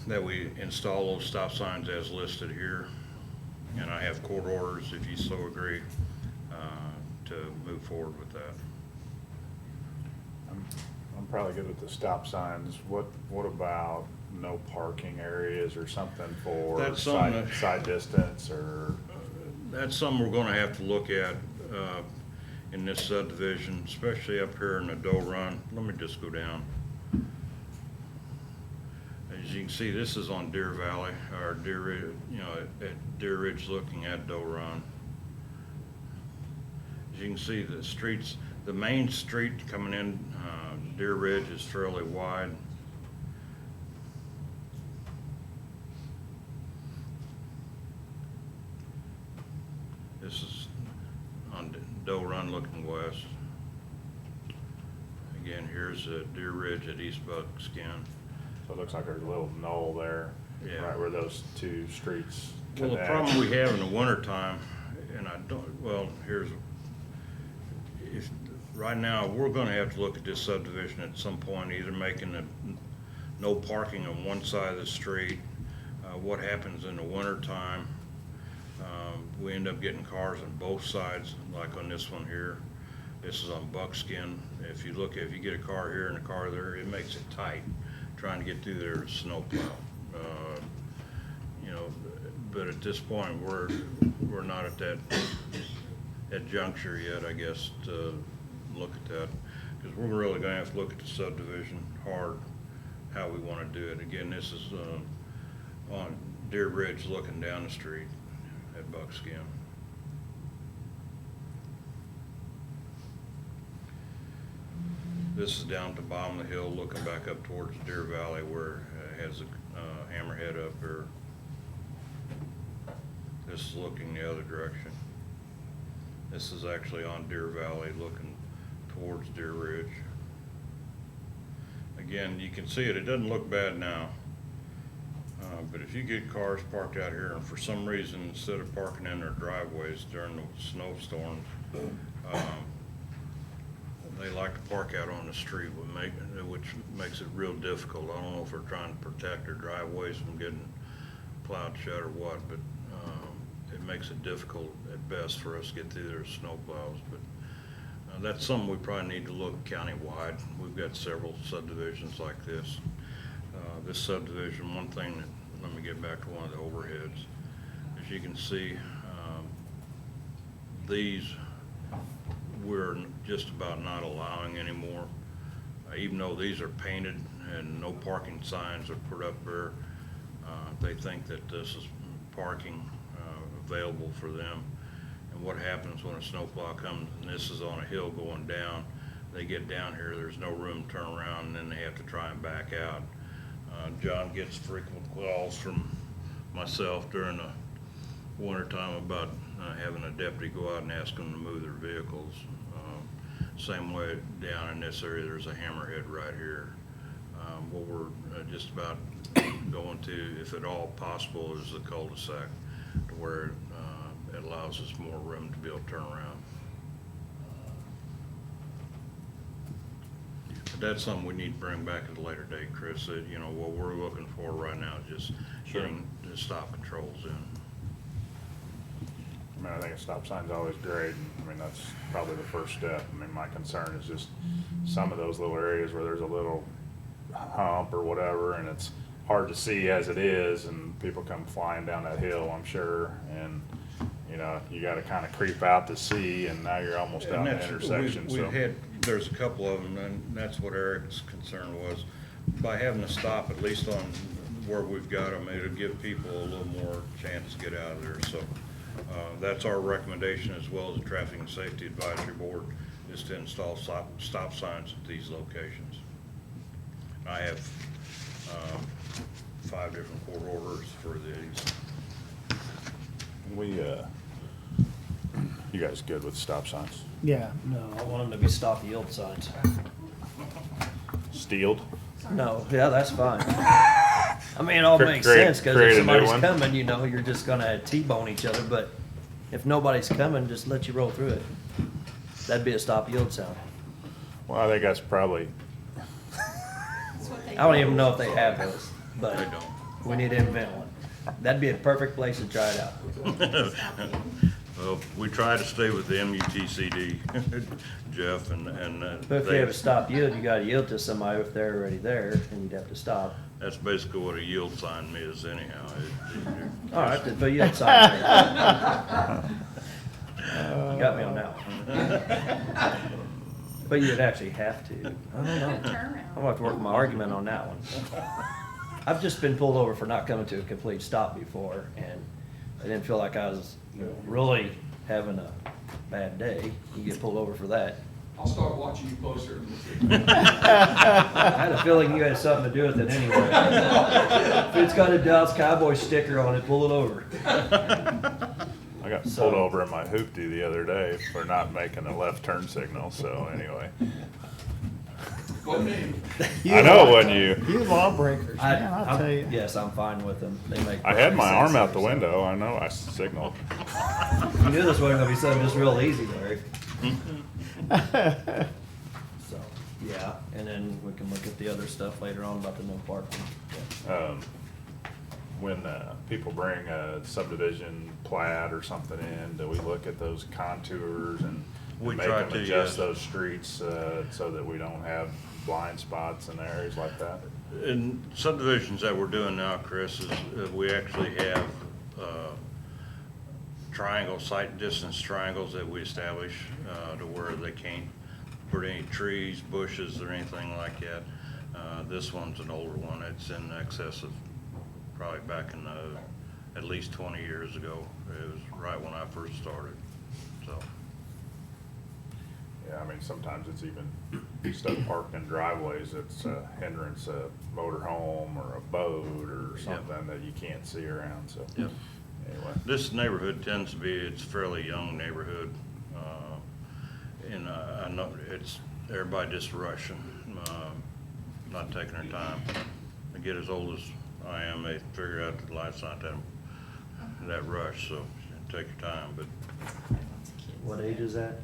that we install those stop signs as listed here. And I have court orders, if you so agree, to move forward with that. I'm probably good with the stop signs. What about no parking areas or something for That's something side distance or? That's something we're gonna have to look at in this subdivision, especially up here in the Doe Run. Let me just go down. As you can see, this is on Deer Valley, or Deer Ridge, you know, at Deer Ridge looking at Doe Run. As you can see, the streets, the main street coming in Deer Ridge is fairly wide. This is on Doe Run looking west. Again, here's Deer Ridge at East Buckskin. So it looks like there's a little knoll there, Yeah. right where those two streets Well, the connect. problem we have in the wintertime, and I don't, well, here's, if, right now, we're gonna have to look at this subdivision at some point, either making the no parking on one side of the street. What happens in the wintertime, we end up getting cars on both sides, like on this one here. This is on Buckskin. If you look, if you get a car here and a car there, it makes it tight, trying to get through there with snowplow. You know, but at this point, we're not at that juncture yet, I guess, to look at that. Because we're really gonna have to look at the subdivision hard, how we wanna do it. Again, this is on Deer Ridge looking down the street. at Buckskin. This is down at the bottom of the hill, looking back up towards Deer Valley where it has a hammerhead up there. This is looking the other direction. This is actually on Deer Valley, looking towards Deer Ridge. Again, you can see it, it doesn't look bad now. But if you get cars parked out here and for some reason, instead of parking in their driveways during the snowstorms, they like to park out on the street, which makes it real difficult. I don't know if they're trying to protect their driveways from getting plowed shut or what, but it makes it difficult at best for us to get through their snow plows. But that's something we probably need to look countywide. We've got several subdivisions like this. This subdivision, one thing that, let me get back to one of the overheads. As you can see, these we're just about not allowing anymore. Even though these are painted and no parking signs are put up there, they think that this is parking available for them. And what happens when a snowplow comes, and this is on a hill going down, they get down here, there's no room to turn around, and then they have to try and back out. John gets frequent calls from myself during the winter time about having a deputy go out and ask them to move their vehicles. Same way down in this area, there's a hammerhead right here. What we're just about going to, if at all possible, is the cul-de-sac to where it allows us more room to be able to turn around. But that's something we need to bring back at a later date, Chris. That, you know, what we're looking for right now is just getting the stop controls in. I mean, I think a stop sign's always great. I mean, that's probably the first step. I mean, my concern is just some of those little areas where there's a little hump or whatever, and it's hard to see as it is, and people come flying down that hill, I'm sure, and, you know, you gotta kinda creep out to see, and now you're almost down the intersection, so. There's a couple of them, and that's what Eric's concern was. By having to stop, at least on where we've got them, it'll give people a little more chance to get out of there, so. That's our recommendation, as well as the Traffic and Safety Advisory Board, is to install stop signs at these locations. I have 5 different court orders for these. You guys good with stop signs? Yeah. No, I want them to be stop yield signs. Steeled? No, yeah, that's fine. I mean, it all makes sense, cause if somebody's coming, you know, you're just gonna T-bone each other, but if nobody's coming, just let you roll through it. That'd be a stop yield sign. Well, I think that's probably, I don't even know if they have those, but They don't. we need to invent one. That'd be a perfect place to try it out. Well, we try to stay with the MUTCD, Jeff, and But if you have a stop yield, you gotta yield to somebody if they're already there, and you'd have to stop. that's basically what a yield sign is anyhow. All right, then put yield sign there. You got me on that one. But you'd actually have to. I don't know. I'm gonna have to work my argument on that one. I've just been pulled over for not coming to a complete stop before, and I didn't feel like I was, you know, really having a bad day. You get pulled over for that. I'll start watching you closer. I had a feeling you had something to do with it anyway. If it's got a Dallas Cowboy sticker on it, pull it over. I got pulled over in my hoopty the other day for not making a left turn signal, so anyway. What name? I know, wasn't you? You lawbreakers, man, I'll tell you. Yes, I'm fine with them. They make. I had my perfect arm sense out the there, so. window, I know, I signaled. You knew this wasn't gonna be something just real easy, Larry. So, yeah, and then we can look at the other stuff later on about the no parking. When people bring a subdivision plat or something in, do we look at those contours and We make try them to, adjust yes. those streets so that we don't have blind spots in areas like that? In subdivisions that we're doing now, Chris, is we actually have triangle, sight distance triangles that we establish to where they can't put any trees, bushes, or anything like that. This one's an older one. It's in excess of probably back in the at least 20 years ago. It was right when I first started, so. Yeah, I mean, sometimes it's even stuff parked in driveways that's a hindrance, a motor home or a boat or something that you can't see around, so. Yep. Anyway, This neighborhood tends to be, it's a fairly young neighborhood, and I know it's, everybody just rushing, not taking their time. They get as old as I am, they figure out that life's not that rush, so take your time, but. What age is that?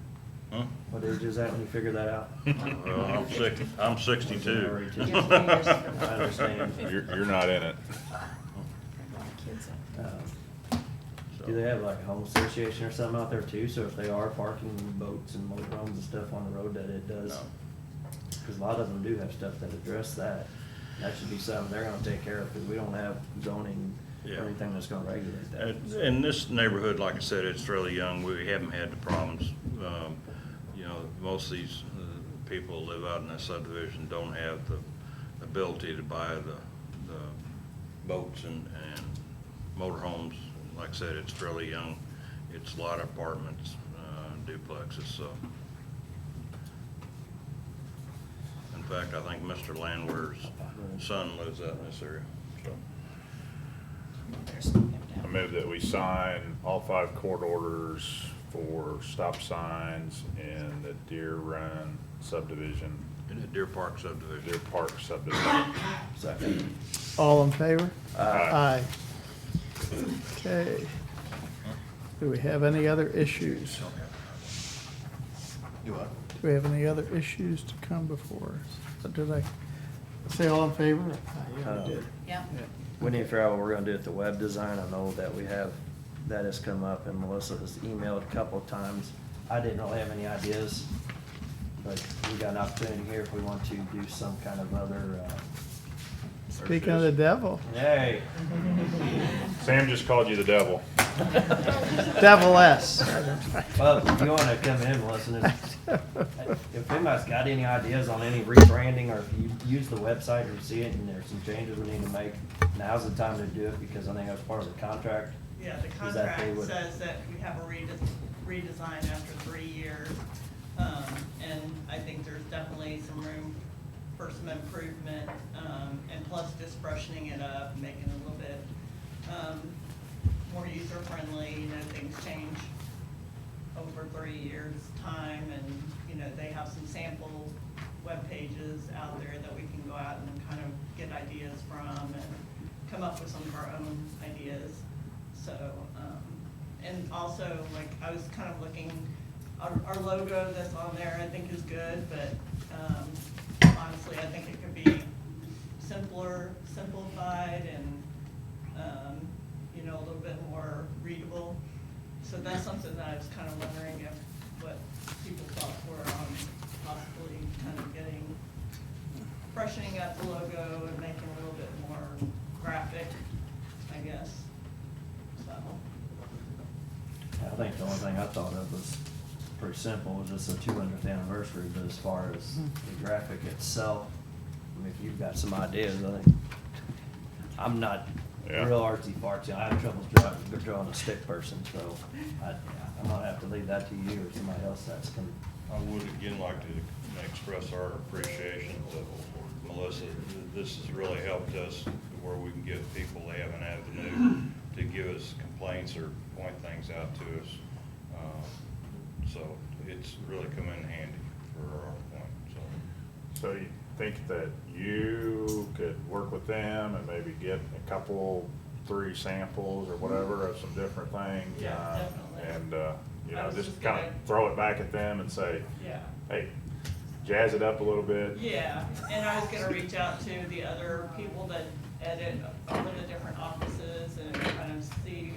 Huh? What age is that when you figure that out? Well, I'm 62. I understand. you're not in it. Do they have like a home association or something out there too? So if they are parking boats and motorhomes and stuff on the road, that it does? No. Because a lot of them do have stuff that address that. That should be something they're gonna take care of, because we don't have zoning, or Yeah. anything that's gonna regulate that. In this neighborhood, like I said, it's fairly young. We haven't had the problems. You know, most of these people who live out in that subdivision don't have the ability to buy the boats and motorhomes. Like I said, it's fairly young. It's a lot of apartments, duplexes, so. In fact, I think Mr. Landwehr's son lives out in this area, so. I move that we sign all 5 court orders for stop signs in the Deer Run subdivision, In the Deer Park subdivision. Deer Park subdivision. Second. All in favor? Aye. Okay. Do we have any other issues? Do what? Do we have any other issues to come before us? Or did I say all in favor? Yeah, we did. Yeah. We need to figure out what we're gonna do with the web design. I know that we have, that has come up, and Melissa has emailed a couple of times. I didn't really have any ideas, but we got an opportunity here if we want to do some kind of other, Speaking of the devil, hey. Sam just called you the devil. devil S. Well, if you wanna come in, Melissa, if anybody's got any ideas on any rebranding, or if you use the website or see it and there's some changes we need to make, now's the time to do it, because I think that's part of the contract. Yeah, the Is that they contract would- says that we have a redesign after 3 years. And I think there's definitely some room for some improvement, and plus just freshening it up, making it a little bit, more user-friendly. You know, things change over 3 years' time, and, you know, they have some sample web pages out there that we can go out and kind of get ideas from and come up with some of our own ideas. So, and also, like, I was kind of looking, our logo that's on there, I think is good, but, honestly, I think it could be simplified and, you know, a little bit more readable. So that's something that I was kind of wondering what people's thoughts were on possibly kind of freshening up the logo and making it a little bit more graphic, I guess, so. I think the only thing I thought of was pretty simple, was just the 200th anniversary, but as far as the graphic itself, I mean, if you've got some ideas, I think, I'm not real artsy fartsy, I have trouble drawing a stick person, so I'm gonna have to leave that to you or somebody else that's gonna. I would again like to express our appreciation to Melissa. This has really helped us where we can give people, they have an avenue to give us complaints or point things out to us. So it's really come in handy for our point, so. So you think that you could work with them and maybe get a couple, 3 samples or whatever of some different things? Yeah, definitely. And, you I know, was just just kind of gonna- throw it back at them and say, Yeah. hey, jazz it up a little bit. Yeah, and I was gonna reach out to the other people that edit all of the different offices and kind of see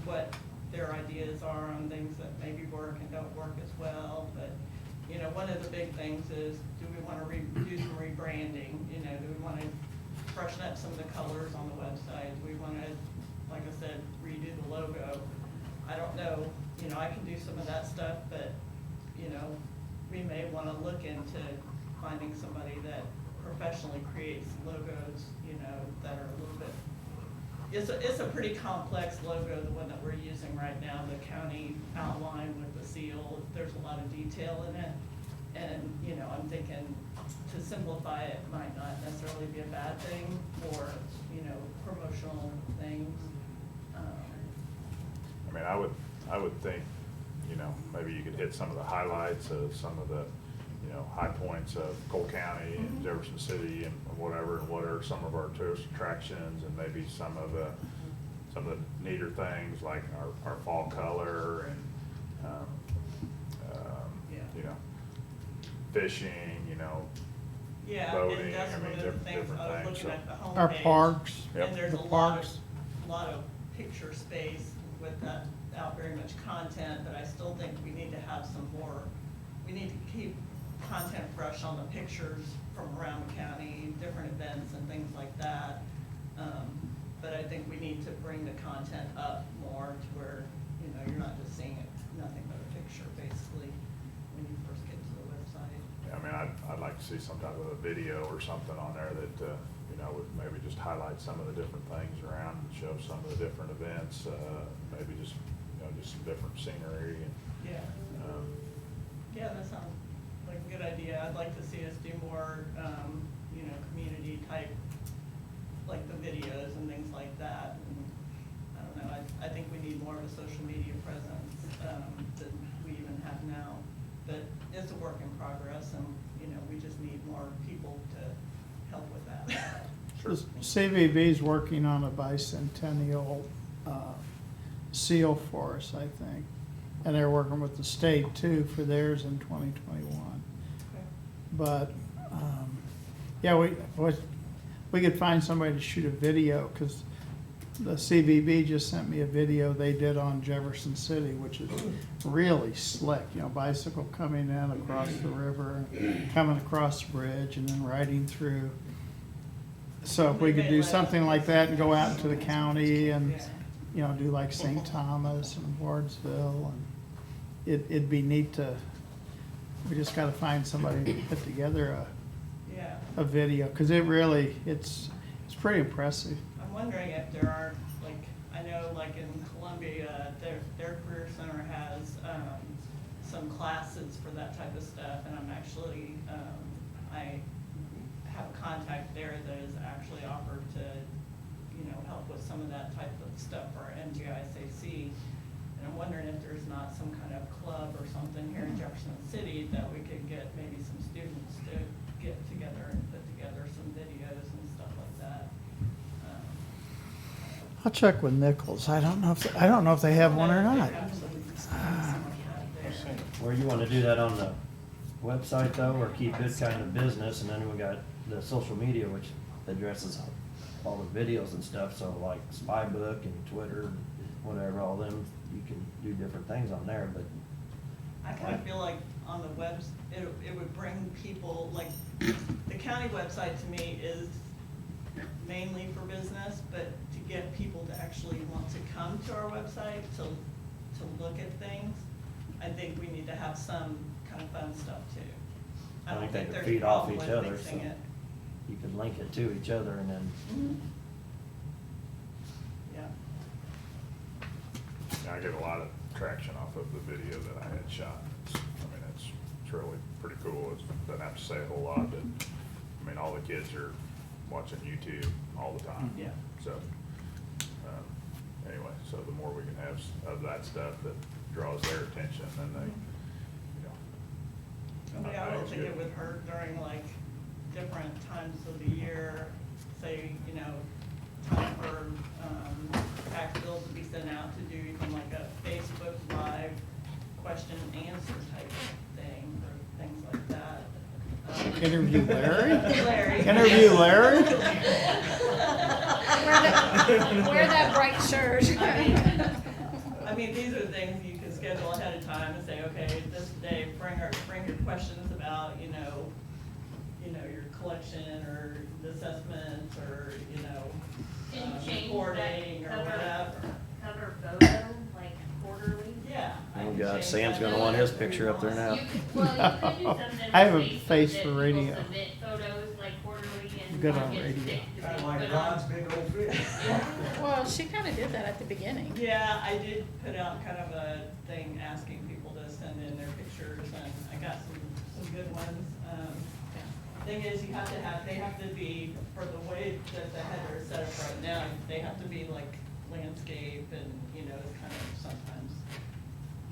what their ideas are on things that maybe work and don't work as well. But, you know, one of the big things is, do we wanna do some rebranding? You know, do we wanna freshen up some of the colors on the website? Do we wanna, like I said, redo the logo? I don't know, you know, I can do some of that stuff, but, you know, we may wanna look into finding somebody that professionally creates logos, you know, that are a little bit it's a pretty complex logo, the one that we're using right now, the county outline with the seal. There's a lot of detail in it. And, you know, I'm thinking to simplify it might not necessarily be a bad thing for, you know, promotional things. I mean, I would think, you know, maybe you could hit some of the highlights of some of the, you know, high points of Cole County and Jefferson City and whatever, and what are some of our tourist attractions, and maybe some of the neater things like our fall color and, you know, fishing, you know, Yeah, boating, and that's I mean, one of the different things, I was things, looking so. at the homepage. Our parks, Yep. And there's the a parks. lot of picture space without very much content, but I still think we need to have some more, we need to keep content fresh on the pictures from around the county, different events and things like that. But I think we need to bring the content up more to where, you know, you're not just seeing it, nothing but a picture basically when you first get to the website. Yeah, I mean, I'd like to see some type of a video or something on there that, you know, would maybe just highlight some of the different things around and show some of the different events, maybe just, you know, just some different scenery and, Yeah. um, Yeah, that sounds like a good idea. I'd like to see us do more, you know, community type, like the videos and things like that. And I don't know, I think we need more of a social media presence, than we even have now. But it's a work in progress and, you know, we just need more people to help with that. Sure. CVB's working on a bicentennial seal for us, I think. And they're working with the state too for theirs in 2021. But, yeah, we could find somebody to shoot a video, because the CVB just sent me a video they did on Jefferson City, which is really slick, you know, bicycle coming in across the river, coming across the bridge, and then riding through. So if we could do something like that and go out into the county and, you know, do like St. Thomas and Wardsville, and it'd be neat to, we just gotta find somebody to put together Yeah. a video, because it really, it's pretty impressive. I'm wondering if there are, like, I know like in Columbia, their career center has, some classes for that type of stuff, and I'm actually, I have a contact there that is actually offered to, you know, help with some of that type of stuff for MGICC. And I'm wondering if there's not some kind of club or something here in Jefferson City that we could get maybe some students to get together and put together some videos and stuff like that. I'll check with Nichols. I don't know if they have one or not. Where you wanna do that on the website though, or keep it kind of business, and then we got the social media, which addresses all the videos and stuff, so like Spybook and Twitter, whatever, all them, you can do different things on there, but I kind of feel like on the webs, it would bring people, like, the county website to me is mainly for business, but to get people to actually want to come to our website to look at things, I think we need to have some kind of fun stuff too. I don't think could there's a feed off problem each with other, mixing so it. you could link it to each other and then. Yeah. I get a lot of traction off of the video that I had shot. I mean, it's really pretty cool. It doesn't have to say a whole lot, but, I mean, all the kids are watching YouTube all the time. Yeah. So, anyway, so the more we can have of that stuff that draws their attention, then they, you know. Yeah, I don't it's think good. it would hurt during like different times of the year, say, you know, time for, tax bills to be sent out, to do even like a Facebook Live question and answer type of thing, or things like that. Interview Larry? Larry. Interview Larry? Wear that bright shirt. I mean, these are things you can schedule ahead of time and say, okay, this day, bring your questions about, you know, your collection or the assessment or, you know, Can you change reporting that or whatever. cover photo, like quarterly? Yeah. I Oh can God, change Sam's that. gonna want his picture up there now. You could do something I have a with Facebook face that for people radio. submit photos like quarterly and good might on get radio. sick to Kinda be like put God's on. big old fish. Well, she kind of did that at the beginning. Yeah, I did put out kind of a thing asking people to send in their pictures, and I got some good ones. Thing is, they have to be, for the way that the header is set up right now, they have to be like landscape, and, you know, it's kind of sometimes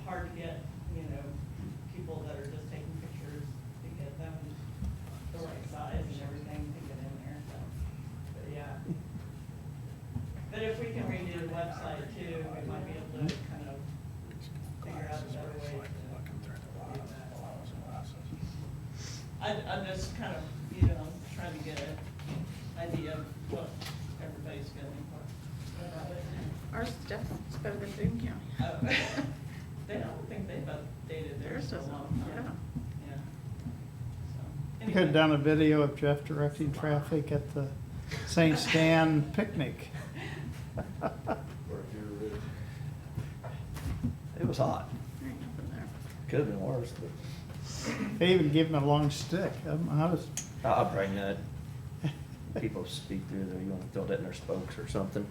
hard to get, you know, people that are just taking pictures to get them the right size and everything to get in there, so, but yeah. But if we can redo the website too, we might be able to kind of figure out a better way to do that. I'm just kind of, you know, trying to get an idea of what everybody's feeling about it. Ours is definitely better than Boone County. Oh, They don't think they've updated theirs Theirs for a doesn't, long yeah. time. Yeah. So, You could have anyway. done a video of Jeff directing traffic at the St. Stan picnic. It was hot. There ain't nothing there. Could've been worse, but They even give him a long stick. How does, I'll bring that. People speak through there, you wanna throw that in their spokes or something.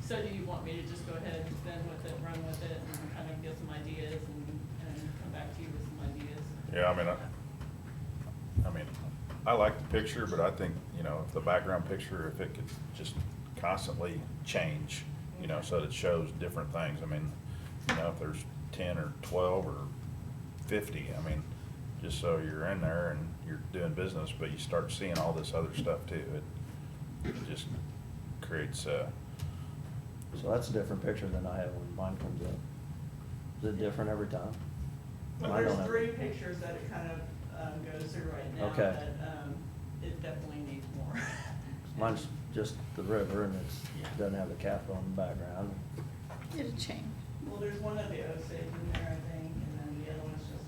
So do you want me to just go ahead and spin with it, run with it, and kind of get some ideas and come back to you with some ideas? Yeah, I mean, I like the picture, but I think, you know, if the background picture, if it could just constantly change, you know, so that it shows different things. I mean, you know, if there's 10 or 12 or 50, I mean, just so you're in there and you're doing business, but you start seeing all this other stuff too. It just creates, So that's a different picture than I have when mine comes up. Is it different every time? Well, I don't there's have- 3 pictures that it kind of goes through right now Okay. that it definitely needs more. Mine's just the river and doesn't have the Capitol in the background. It'll change. Well, there's one of the Osage in there, I think, and then the other one's just,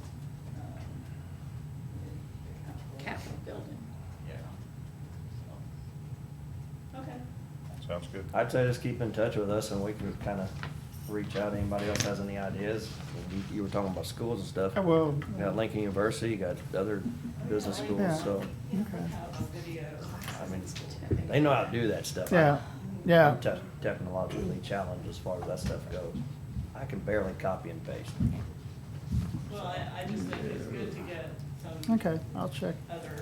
the Capitol building. Yeah. So, okay. sounds good. I'd say just keep in touch with us and we can kind of reach out. Anybody else has any ideas? You were talking about schools and stuff. well, You got Lincoln University, you got other business Yeah. schools, so, okay. Have a video. I mean, they know how to do that stuff. Yeah, yeah. I'm technologically challenged as far as that stuff goes. I can barely copy and paste. Well, I just think it's good to get some. Okay, I'll check. Other,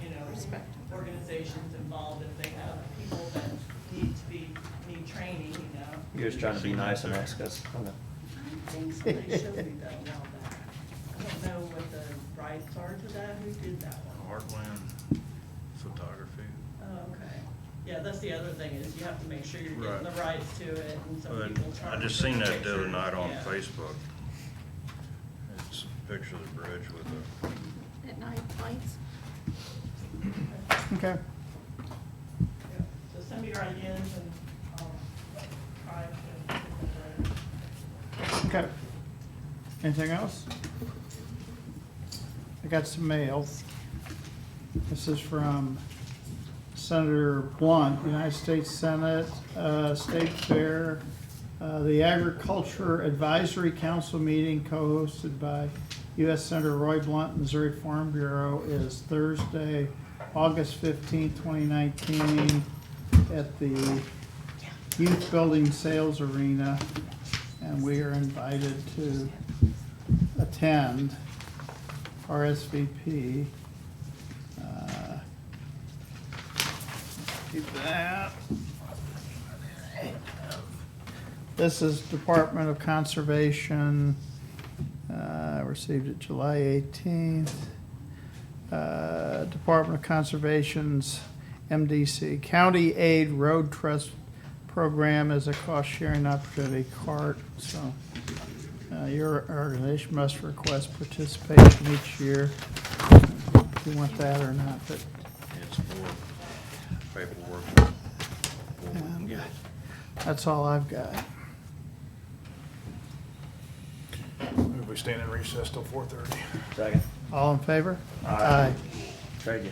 you know, organizations involved if they have people that need training, you know. You're just trying to be nice and ask us. Thanks, somebody showed me that a while back. I don't know what the rights are to that, who did that one? Heartland Photography. Oh, okay. Yeah, that's the other thing, is you have to make sure you're getting the Right. rights to it, and some But people charge. I just for seen the that the other pictures. night on Yeah. Facebook. It's a picture of the bridge with the, At night lights. Okay. Yeah. So send me your ideas and I'll try to put them Okay. Anything else? I got some mail. This is from Senator Blunt, United States Senate, State Fair, the Agriculture Advisory Council meeting co-hosted by U.S. Senator Roy Blunt, Missouri Farm Bureau, is Thursday, August 15th, 2019, at the Youth Building Sales Arena, and we are invited to attend. RSVP. Do that. This is Department of Conservation, received it July 18th. Department of Conservation's MDC County Aid Road Trust Program is a cost-sharing opportunity CART, so your organization must request participation each year. If you want that or not, but it's more paperwork. and that's all I've got. Move we stand in recess till 4:30. Second. All in favor? Aye. Trade you.